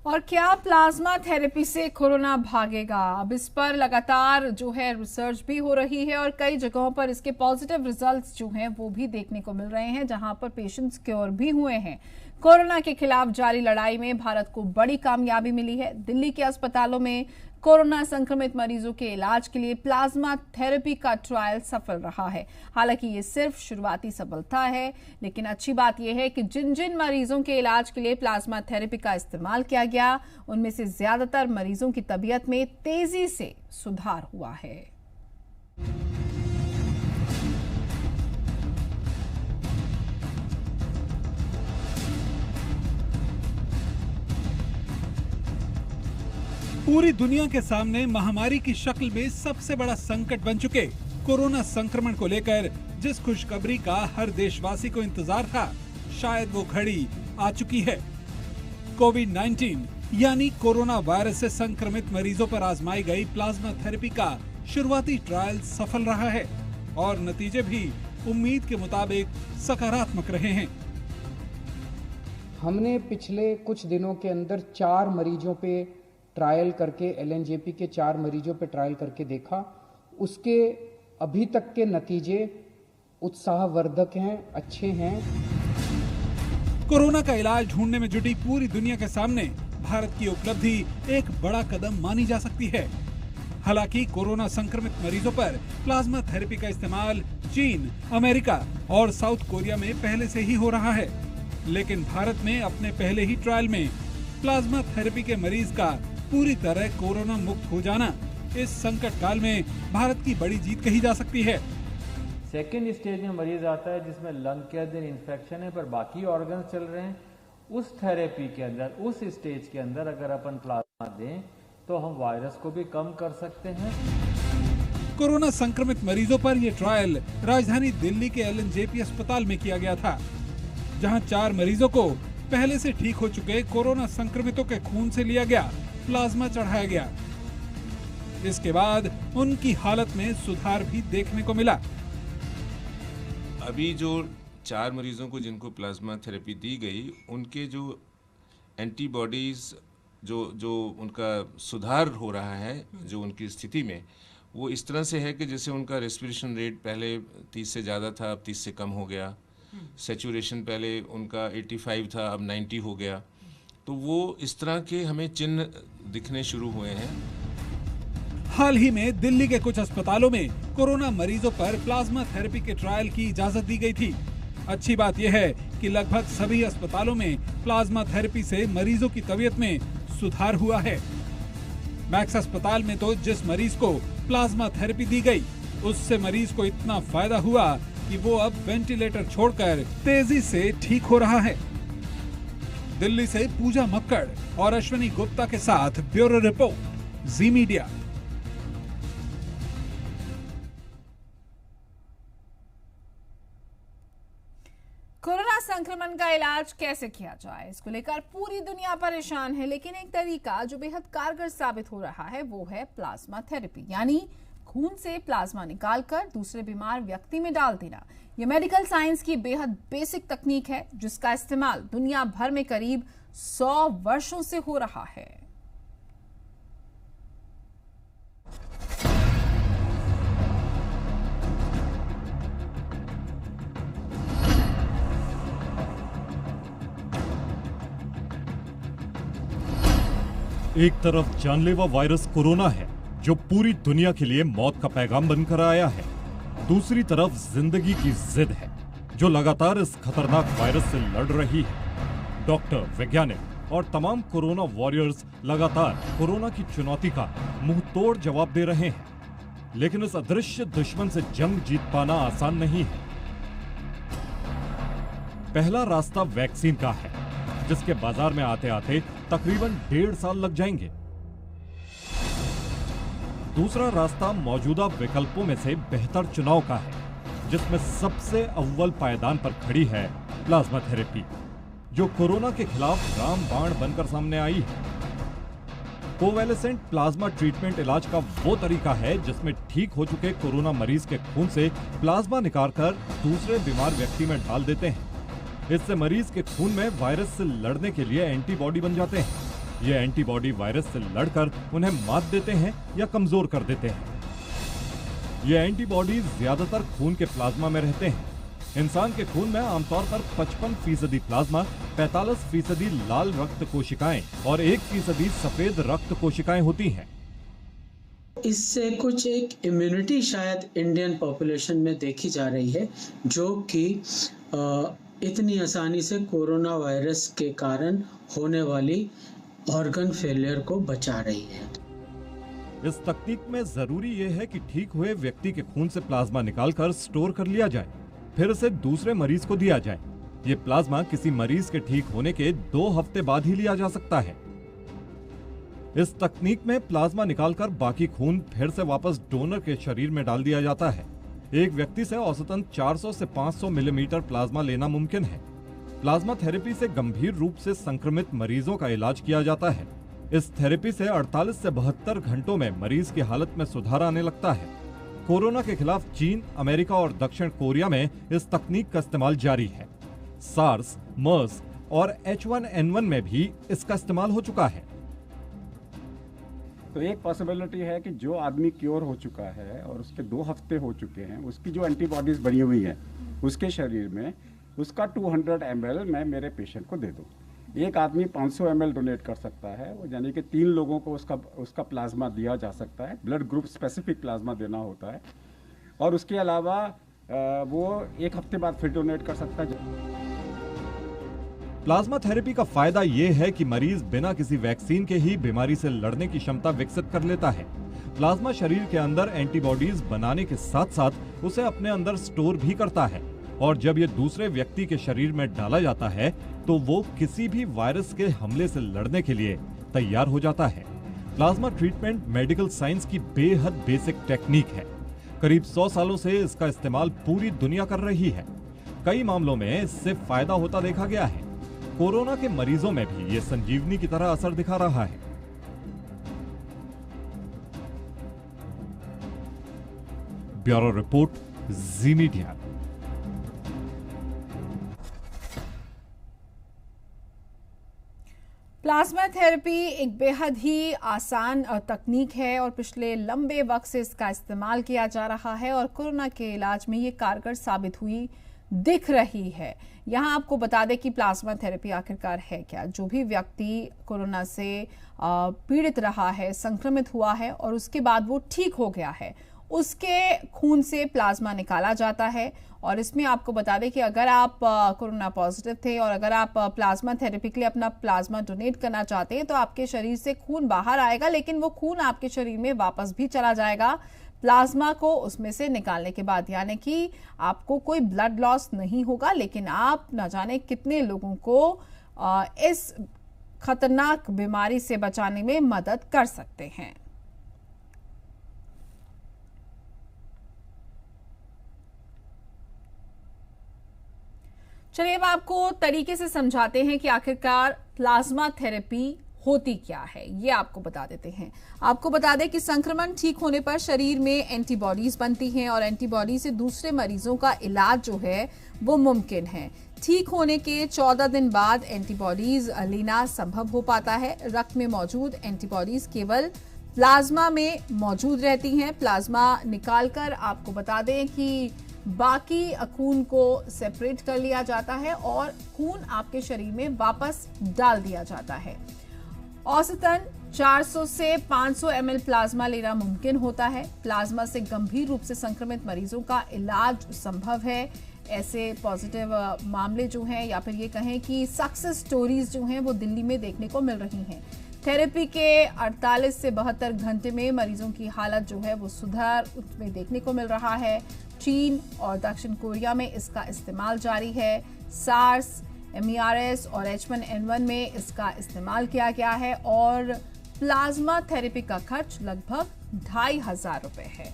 और क्या plasma therapy से कोरोना भागेगा? अब इस पर लगातार जो है रिसर्च भी हो रही है और कई जगहों पर इसके पॉजिटिव रिजल्ट्स जो हैं वो भी देखने को मिल रहे हैं, जहां पर पेशेंट्स क्योर भी हुए हैं। कोरोना के खिलाफ जारी लड़ाई में भारत को बड़ी कामयाबी मिली है। दिल्ली के अस्पतालों में कोरोना संक्रमित मरीजों के इलाज के लिए प्लाज्मा थेरेपी का ट्रायल सफल रहा है। हालांकि ये सिर्फ शुरुआती सफलता है, लेकिन अच्छी बात यह है कि जिन जिन मरीजों के इलाज के लिए प्लाज्मा थेरेपी का इस्तेमाल किया गया, उनमें से ज्यादातर मरीजों की तबीयत में तेजी से सुधार हुआ है। पूरी दुनिया के सामने महामारी की शक्ल में सबसे बड़ा संकट बन चुके कोरोना संक्रमण को लेकर जिस खुशखबरी का हर देशवासी को इंतजार था, शायद वो घड़ी आ चुकी है। कोविड-19 यानी कोरोना वायरस से संक्रमित मरीजों पर आजमाई गई प्लाज्मा थेरेपी का शुरुआती ट्रायल सफल रहा है और नतीजे भी उम्मीद के मुताबिक सकारात्मक रहे हैं। हमने पिछले कुछ दिनों के अंदर 4 मरीजों पे ट्रायल करके एलएनजेपी के 4 मरीजों पे ट्रायल करके देखा। उसके अभी तक के नतीजे उत्साहवर्धक हैं, अच्छे हैं। कोरोना का इलाज ढूंढने में जुटी पूरी दुनिया के सामने भारत की उपलब्धि एक बड़ा कदम मानी जा सकती है। हालांकि कोरोना संक्रमित मरीजों पर प्लाज्मा थेरेपी का इस्तेमाल चीन, अमेरिका और साउथ कोरिया में पहले से ही हो रहा है, लेकिन भारत में अपने पहले ही ट्रायल में प्लाज्मा थेरेपी के मरीज का पूरी तरह कोरोना मुक्त हो जाना इस संकट काल में भारत की बड़ी जीत कही जा सकती है। सेकेंड स्टेज में मरीज आता है जिसमें लंग के अंदर इन्फेक्शन है पर बाकी ऑर्गन्स चल रहे हैं। उस थेरेपी के अंदर, उस स्टेज के अंदर अगर अपन प्लाज्मा दें तो हम वायरस को भी कम कर सकते हैं। कोरोना संक्रमित मरीजों पर यह ट्रायल राजधानी दिल्ली के एलएनजेपी अस्पताल में किया गया था, जहां 4 मरीजों को पहले से ठीक हो चुके कोरोना संक्रमितों के खून से लिया गया प्लाज्मा चढ़ाया गया। इसके बाद उनकी हालत में सुधार भी देखने को मिला। अभी जो 4 मरीजों को जिनको प्लाज्मा थेरेपी दी गई, उनके जो एंटीबॉडीज जो उनका सुधार हो रहा है, जो उनकी स्थिति में, वो इस तरह से है कि जैसे उनका रेस्पिरेशन रेट पहले 30 से ज़्यादा था, अब 30 से कम हो गया। सैचुरेशन पहले उनका 85 था, अब 90 हो गया। तो वो इस तरह के हमें चिन्ह दिखने शुरू हुए हैं। हाल ही में दिल्ली के कुछ अस्पतालों में कोरोना मरीजों पर प्लाज्मा थेरेपी के ट्रायल की इजाजत दी गई थी। अच्छी बात यह है कि लगभग सभी अस्पतालों में प्लाज्मा थेरेपी से मरीजों की तबीयत में सुधार हुआ है। मैक्स अस्पताल में तो जिस मरीज को प्लाज्मा थेरेपी दी गई, उससे मरीज को इतना फायदा हुआ कि वो अब वेंटिलेटर छोड़कर तेजी से ठीक हो रहा है। दिल्ली से पूजा मक्कड़ और अश्विनी गुप्ता के साथ ब्यूरो रिपोर्ट, जी मीडिया। कोरोना संक्रमण का इलाज कैसे किया जाए, इसको लेकर पूरी दुनिया परेशान है, लेकिन एक तरीका जो बेहद कारगर साबित हो रहा है वो है प्लाज्मा थेरेपी, यानी खून से प्लाज्मा निकालकर दूसरे बीमार व्यक्ति में डाल देना। यह मेडिकल साइंस की बेहद बेसिक तकनीक है, जिसका इस्तेमाल दुनिया भर में करीब 100 वर्षों से हो रहा है। एक तरफ जानलेवा वायरस कोरोना है जो पूरी दुनिया के लिए मौत का पैगाम बनकर आया है, दूसरी तरफ जिंदगी की जिद है जो लगातार इस खतरनाक वायरस से लड़ रही है। डॉक्टर, वैज्ञानिक और तमाम कोरोना वॉरियर्स लगातार कोरोना की चुनौती का मुंह तोड़ जवाब दे रहे हैं, लेकिन इस अदृश्य दुश्मन से जंग जीत पाना आसान नहीं है। पहला रास्ता वैक्सीन का है, जिसके बाजार में आते आते तकरीबन 1.5 साल लग जाएंगे। दूसरा रास्ता मौजूदा विकल्पों में से बेहतर चुनाव का है, जिसमें सबसे अव्वल पायदान पर खड़ी है प्लाज्मा थेरेपी, जो कोरोना के खिलाफ रामबाण बनकर सामने आई है। कोवैलेसेंट प्लाज्मा ट्रीटमेंट इलाज का वो तरीका है जिसमें ठीक हो चुके कोरोना मरीज के खून से प्लाज्मा निकालकर दूसरे बीमार व्यक्ति में डाल देते हैं। इससे मरीज के खून में वायरस से लड़ने के लिए एंटीबॉडी बन जाते हैं ये एंटीबॉडी वायरस से लड़कर उन्हें मात देते हैं या कमजोर कर देते हैं। ये एंटीबॉडी ज्यादातर खून के प्लाज्मा में रहते हैं। इंसान के खून में आमतौर पर 55% प्लाज्मा, 45% लाल रक्त कोशिकाएं और 1% सफेद रक्त कोशिकाएं होती हैं। इससे कुछ एक इम्यूनिटी शायद इंडियन पॉपुलेशन में देखी जा रही है, जो कि इतनी आसानी से कोरोना वायरस के कारण होने वाली ऑर्गन फेलियर को बचा रही है। इस तकनीक में जरूरी यह है कि ठीक हुए व्यक्ति के खून से प्लाज्मा निकालकर स्टोर कर लिया जाए, फिर इसे दूसरे मरीज को दिया जाए। ये प्लाज्मा किसी मरीज के ठीक होने के 2 हफ्ते बाद ही लिया जा सकता है। इस तकनीक में प्लाज्मा निकालकर बाकी खून फिर से वापस डोनर के शरीर में डाल दिया जाता है। एक व्यक्ति से औसतन 400 से 500 मिलीमीटर प्लाज्मा लेना मुमकिन है। प्लाज्मा थेरेपी से गंभीर रूप से संक्रमित मरीजों का इलाज किया जाता है। इस थेरेपी से 48 से 72 घंटों में मरीज की हालत में सुधार आने लगता है। कोरोना के खिलाफ चीन, अमेरिका और दक्षिण कोरिया में इस तकनीक का इस्तेमाल जारी है। सार्स, मर्स और H1N1 में भी इसका इस्तेमाल हो चुका है। तो एक पॉसिबिलिटी है कि जो आदमी क्योर हो चुका है और उसके 2 हफ्ते हो चुके हैं, उसकी जो एंटीबॉडीज बनी हुई है उसके शरीर में, उसका 200 ml मैं मेरे पेशेंट को दे दूं। एक आदमी 500 ml डोनेट कर सकता है, यानी कि 3 लोगों को उसका प्लाज्मा दिया जा सकता है। ब्लड ग्रुप स्पेसिफिक प्लाज्मा देना होता है और उसके अलावा वो 1 हफ्ते बाद फिर डोनेट कर सकता है। प्लाज्मा थेरेपी का फायदा ये है कि मरीज बिना किसी वैक्सीन के ही बीमारी से लड़ने की क्षमता विकसित कर लेता है। प्लाज्मा शरीर के अंदर एंटीबॉडीज बनाने के साथ साथ उसे अपने अंदर स्टोर भी करता है और जब ये दूसरे व्यक्ति के शरीर में डाला जाता है तो वो किसी भी वायरस के हमले से लड़ने के लिए तैयार हो जाता है। प्लाज्मा ट्रीटमेंट मेडिकल साइंस की बेहद बेसिक टेक्निक है। करीब 100 सालों से इसका इस्तेमाल पूरी दुनिया कर रही है। कई मामलों में इससे फायदा होता देखा गया है। कोरोना के मरीजों में भी ये संजीवनी की तरह असर दिखा रहा है। ब्यूरो रिपोर्ट, जी मीडिया। प्लाज्मा थेरेपी एक बेहद ही आसान तकनीक है और पिछले लंबे वक्त से इसका इस्तेमाल किया जा रहा है और कोरोना के इलाज में ये कारगर साबित हुई दिख रही है। यहाँ आपको बता दें कि प्लाज्मा थेरेपी आखिरकार है क्या। जो भी व्यक्ति कोरोना से पीड़ित रहा है, संक्रमित हुआ है और उसके बाद वो ठीक हो गया है, उसके खून से प्लाज्मा निकाला जाता है। और इसमें आपको बता दें कि अगर आप कोरोना पॉजिटिव थे और अगर आप प्लाज्मा थेरेपी के लिए अपना प्लाज्मा डोनेट करना चाहते हैं तो आपके शरीर से खून बाहर आएगा, लेकिन वो खून आपके शरीर में वापस भी चला जाएगा प्लाज्मा को उसमें से निकालने के बाद। यानी कि आपको कोई ब्लड लॉस नहीं होगा, लेकिन आप न जाने कितने लोगों को इस खतरनाक बीमारी से बचाने में मदद कर सकते हैं। चलिए अब आपको तरीके से समझाते हैं कि आखिरकार प्लाज्मा थेरेपी होती क्या है, ये आपको बता देते हैं। आपको बता दें कि संक्रमण ठीक होने पर शरीर में एंटीबॉडीज बनती हैं और एंटीबॉडी से दूसरे मरीजों का इलाज जो है वो मुमकिन है। ठीक होने के 14 दिन बाद एंटीबॉडीज लेना संभव हो पाता है। रक्त में मौजूद एंटीबॉडीज केवल प्लाज्मा में मौजूद रहती हैं। प्लाज्मा निकालकर आपको बता दें कि बाकी खून को सेपरेट कर लिया जाता है और खून आपके शरीर में वापस डाल दिया जाता है। औसतन 400 से 500 ml प्लाज्मा लेना मुमकिन होता है। प्लाज्मा से गंभीर रूप से संक्रमित मरीजों का इलाज संभव है। ऐसे पॉजिटिव मामले जो हैं या फिर ये कहें कि सक्सेस स्टोरीज जो हैं वो दिल्ली में देखने को मिल रही हैं। थेरेपी के 48 से 72 घंटे में मरीजों की हालत जो है वो सुधार उसमें देखने को मिल रहा है। चीन और दक्षिण कोरिया में इसका इस्तेमाल जारी है। सार्स, MERS और H1N1 में इसका इस्तेमाल किया गया है और प्लाज्मा थेरेपी का खर्च लगभग 2500 रुपए है।